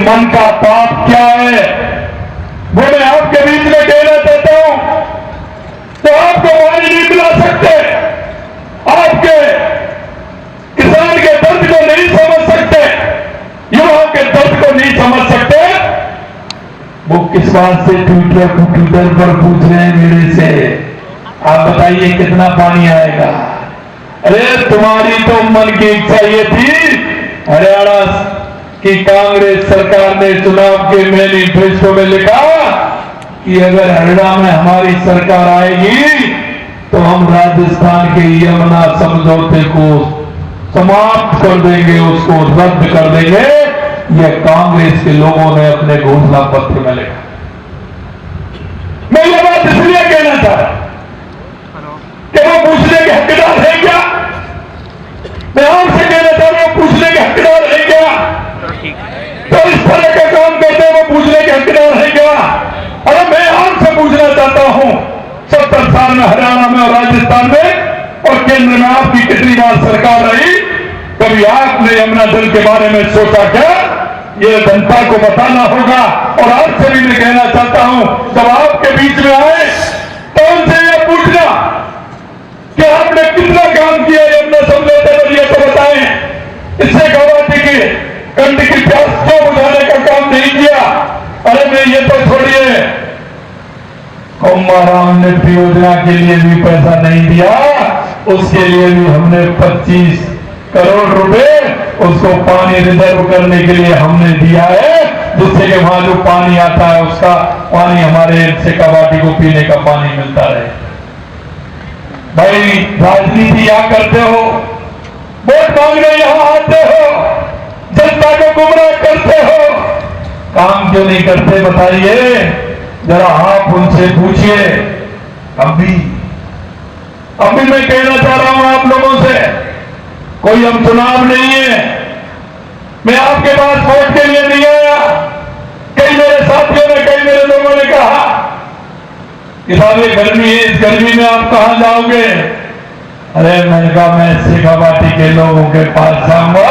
मन का पाप क्या है वो मैं आपके बीच में कहना चाहता हूं। तो आपको पानी नहीं पिला सकते, आपके किसान के दर्द को नहीं समझ सकते, युवाओं के दर्द को नहीं समझ सकते। वो किस बात से ट्विटर पर पूछ रहे हैं मेरे से, आप बताइए कितना पानी आएगा। अरे तुम्हारी तो मन की इच्छा ये थी, हरियाणा की कांग्रेस सरकार ने चुनाव के मैनिफेस्टो में लिखा कि अगर हरियाणा में हमारी सरकार आएगी तो हम राजस्थान के यमुना समझौते को समाप्त कर देंगे, उसको रद्द कर देंगे। यह कांग्रेस के लोगों ने अपने घोषणा पत्र में लिखा। मैं यह बात इसलिए कहना चाहता कि वो पूछने के हकदार है क्या? मैं आपसे कहना चाह रहा हूं, पूछने के हकदार है क्या? तो इस तरह का काम करते हैं वो पूछने के हकदार है क्या? अरे मैं आपसे पूछना चाहता हूं, 70 साल में हरियाणा में और राजस्थान में और केंद्र में आपकी कितनी बार सरकार रही? कभी आपने यमुना जल के बारे में सोचा क्या? ये जनता को बताना होगा। और आपसे भी मैं कहना चाहता हूं, जब आपके बीच में आए तो उनसे यह पूछना कि आपने कितना काम किया यमुना समझौते पर, यह तो बताएं। इससे गुवाहाटी की कंठ की प्यास क्यों बुझाने का काम नहीं किया? अरे मैं ये तो छोड़िए, कुंभाराम ने योजना के लिए भी पैसा नहीं दिया, उसके लिए भी हमने 25 करोड़ रुपए उसको पानी रिजर्व करने के लिए हमने दिया है, जिससे कि वहां जो पानी आता है उसका पानी हमारे से गुवाहाटी को पीने का पानी मिलता रहे। भाई राजनीति यहाँ करते हो, वोट मांगने यहाँ आते हो, जनता को गुमराह करते हो, काम क्यों नहीं करते बताइए? जरा आप उनसे पूछिए। अभी मैं कहना चाह रहा हूं आप लोगों से, कोई हम चुनाव नहीं है, मैं आपके पास वोट के लिए नहीं आया। कई मेरे साथियों ने, कई मेरे लोगों ने कहा कि साहब ये गर्मी है, इस गर्मी में आप कहां जाओगे? अरे मैंने कहा मैं शेखावाटी के लोगों के पास जाऊंगा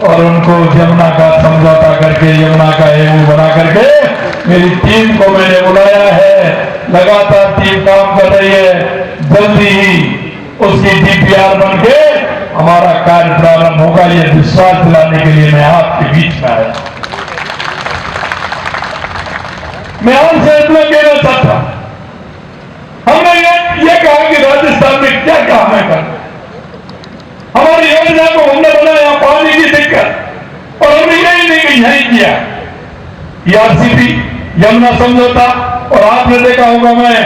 और उनको यमुना का समझौता करके, यमुना का एमओयू बना करके, मेरी टीम को मैंने बुलाया है, लगातार टीम काम कर रही है, जल्दी ही उसकी डीपीआर बन के हमारा कार्य प्रारंभ होगा। यह विश्वास दिलाने के लिए मैं आपके बीच में आया। मैं आपसे इतना कहना चाहता हूं, हमने ये कहा कि राजस्थान में क्या काम है कर, हमारी योजना को हमने बनाया, पानी की दिक्कत, और हमने यही नहीं किया। आरसीपी, यमुना समझौता, और आपने देखा होगा मैं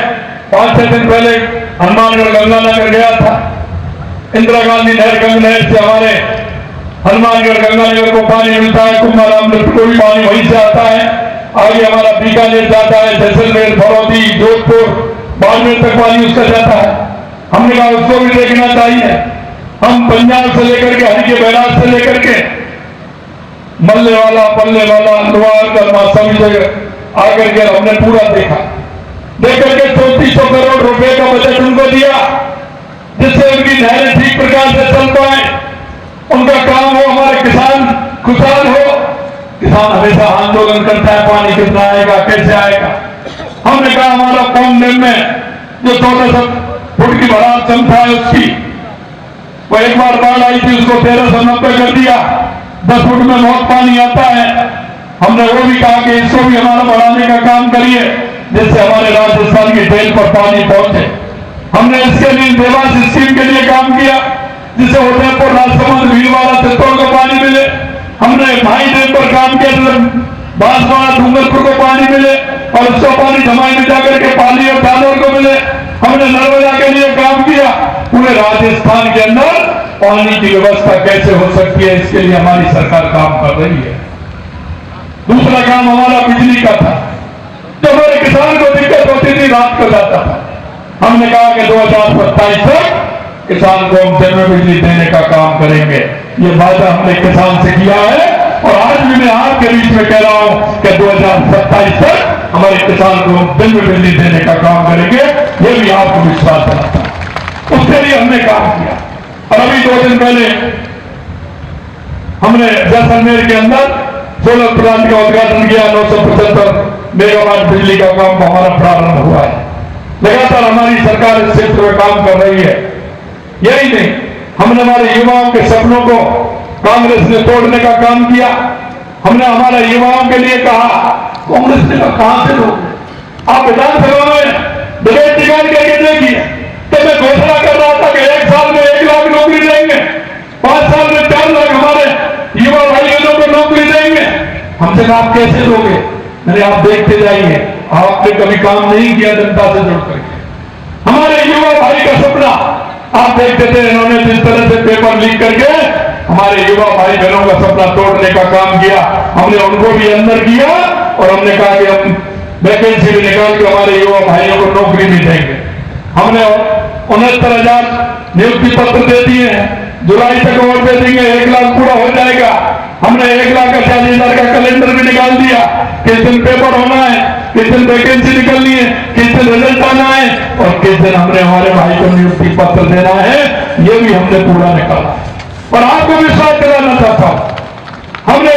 5-6 दिन पहले हनुमानगढ़ गंगानगर गया था। इंदिरा गांधी नहर, गंगा नहर से हमारे हनुमानगढ़ गंगानगर को पानी मिलता है, कुंभाराम को भी पानी वहीं से आता है, आगे हमारा बीकानेर जाता है, जैसलमेर, भरौती, जोधपुर, बाड़मेर तक पानी उसका जाता है। हमने कहा उसको भी देखना चाहिए। हम पंजाब से लेकर के, हरिके बैराज से लेकर के मल्ले वाला, पल्ले वाला, लोहार, सभी जगह आकर के हमने पूरा देखा। देख करके 3400 करोड़ रुपए का बजट उनको दिया, जिससे उनकी नहरें ठीक प्रकार से चल पाए, उनका काम हो, हमारे किसान खुशहाल हो। किसान हमेशा आंदोलन करता है, पानी कितना आएगा, कैसे आएगा। हमने कहा हमारा पौन डैम में जो 1400 फुट की भराव क्षमता है उसकी, वो एक बार बाढ़ आई थी, उसको 1390 कर दिया। 10 फुट में बहुत पानी आता है। हमने वो भी कहा कि इसको भी हमारा बढ़ाने का काम करिए, जिससे हमारे राजस्थान की जेल पर पानी पहुंचे। हमने इसके लिए देवास स्कीम के लिए काम किया, जिससे उदयपुर, राजसमंद, भीलवाड़ा, चित्तौड़ को पानी मिले। हमने भाई डैम पर काम किया, बांसवाड़ा, डूंगरपुर को पानी मिले और उसको पानी जमाई में जाकर के पाली और दादर को मिले। हमने नर्मदा के लिए काम किया। पूरे राजस्थान के अंदर पानी की व्यवस्था कैसे हो सकती है, इसके लिए हमारी सरकार काम कर रही है। दूसरा काम हमारा बिजली का था, जो हमारे किसान को दिक्कत होती थी, रात को जाता था। हमने कहा कि 2027 तक किसान को हम जन्म बिजली देने का काम करेंगे। ये वादा हमने किसान से किया है और आज भी मैं आपके बीच में कह रहा हूं कि 2027 तक हमारे किसान को हम जन्म बिजली देने का काम करेंगे। ये भी आपको विश्वास दिलाता है। उसके लिए हमने काम किया। और अभी 2 दिन पहले हमने जैसलमेर के अंदर सोलर प्लांट का उद्घाटन किया, 975 मेगावाट बिजली का काम हमारा प्रारंभ हुआ है। लगातार हमारी सरकार इस क्षेत्र में काम कर रही है। यही नहीं, हमने हमारे युवाओं के सपनों को कांग्रेस ने तोड़ने का काम किया। हमने हमारे युवाओं के लिए कहा, कांग्रेस ने कहां से लोग आप विधानसभा में डिबेट निकाल करके देखिए तो मैं घोषणा कर रहा था कि 1 साल में 1 लाख नौकरी देंगे, 5 साल में 4 लाख हमारे युवा भाइयों को नौकरी देंगे। हमसे आप कैसे दोगे? मैंने आप देखते जाइए, आपने कभी काम नहीं किया जनता से जुड़ करके। हमारे युवा भाई का सपना आप देखते थे, इन्होंने जिस तरह से पेपर लीक करके हमारे युवा भाई बहनों का सपना तोड़ने का काम किया, हमने उनको भी अंदर किया और हमने कहा कि हम वैकेंसी भी निकाल के हमारे युवा भाइयों को नौकरी भी देंगे। हमने 69,000 नियुक्ति पत्र दे दिए हैं, जुलाई तक और दे देंगे, 1 लाख पूरा हो जाएगा। हमने 1,40,000 का कैलेंडर भी निकाल दिया, किस दिन पेपर होना है, किस दिन वैकेंसी निकलनी है, किस दिन रिजल्ट आना है और किस दिन हमने हमारे भाई को नियुक्ति पत्र देना है, ये भी हमने पूरा निकाला। और आपको विश्वास दिलाना चाहता हूं, हमने